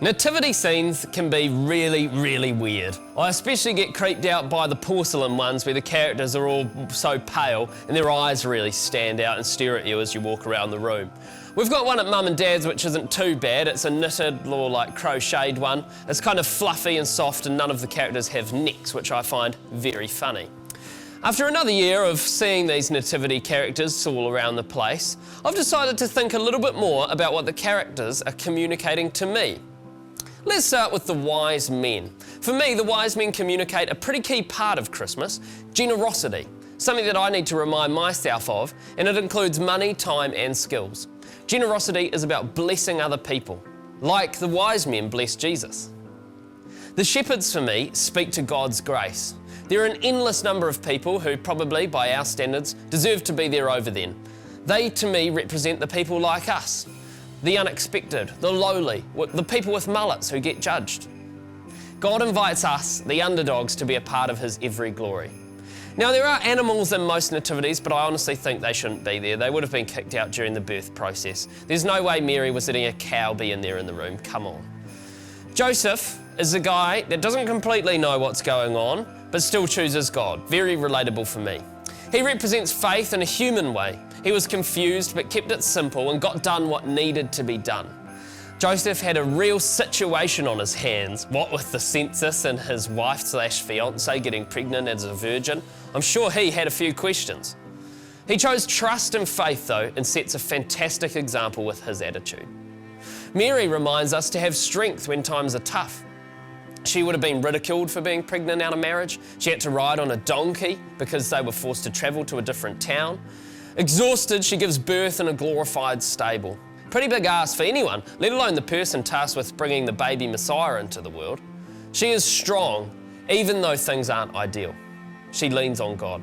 Nativity scenes can be really weird. I especially get creeped out by the porcelain ones where the characters are all so pale and their eyes really stand out and stare at you as you walk around the room. We've got one at Mum and Dad's which isn't too bad. It's a knitted or like crocheted one. It's kind of fluffy and soft and none of the characters have necks, which I find very funny. After another year of seeing these nativity characters all around the place, I've decided to think a little bit more about what the characters are communicating to me. Let's start with the wise men. For me, the wise men communicate a pretty key part of Christmas, generosity, something that I need to remind myself of, and it includes money, time and skills. Generosity is about blessing other people, like the wise men blessed Jesus. The shepherds, for me, speak to God's grace. There are an endless number of people who probably, by our standards, deserve to be there over then. They, to me, represent the people like us. The unexpected, the lowly, the people with mullets who get judged. God invites us, the underdogs, to be a part of His every glory. Now, there are animals in most nativities, but I honestly think they shouldn't be there. They would have been kicked out during the birth process. There's no way Mary was letting a cow be in there in the room, come on. Joseph is a guy that doesn't completely know what's going on, but still chooses God. Very relatable for me. He represents faith in a human way. He was confused but kept it simple and got done what needed to be done. Joseph had a real situation on his hands, what with the census and his wife/fiancée getting pregnant as a virgin. I'm sure he had a few questions. He chose trust and faith though and sets a fantastic example with his attitude. Mary reminds us to have strength when times are tough. She would have been ridiculed for being pregnant out of marriage. She had to ride on a donkey because they were forced to travel to a different town. Exhausted, she gives birth in a glorified stable. Pretty big ask for anyone, let alone the person tasked with bringing the baby Messiah into the world. She is strong, even though things aren't ideal. She leans on God.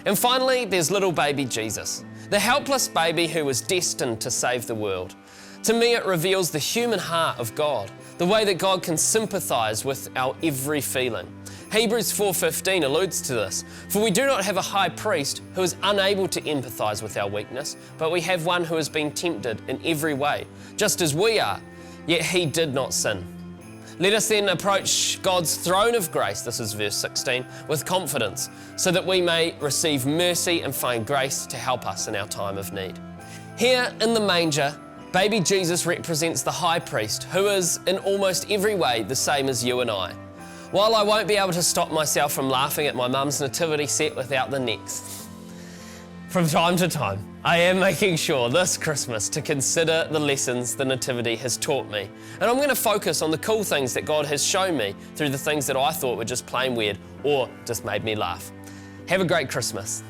And finally, there's little baby Jesus, the helpless baby who was destined to save the world. To me, it reveals the human heart of God, the way that God can sympathize with our every feeling. Hebrews 4:15 alludes to this, for we do not have a high priest who is unable to empathize with our weakness, but we have one who has been tempted in every way, just as we are, yet he did not sin. Let us then approach God's throne of grace, this is verse 16, with confidence, so that we may receive mercy and find grace to help us in our time of need. Here in the manger, baby Jesus represents the high priest, who is in almost every way the same as you and I. While I won't be able to stop myself from laughing at my mum's nativity set without the necks, from time to time, I am making sure this Christmas to consider the lessons the nativity has taught me. And I'm going to focus on the cool things that God has shown me through the things that I thought were just plain weird or just made me laugh. Have a great Christmas.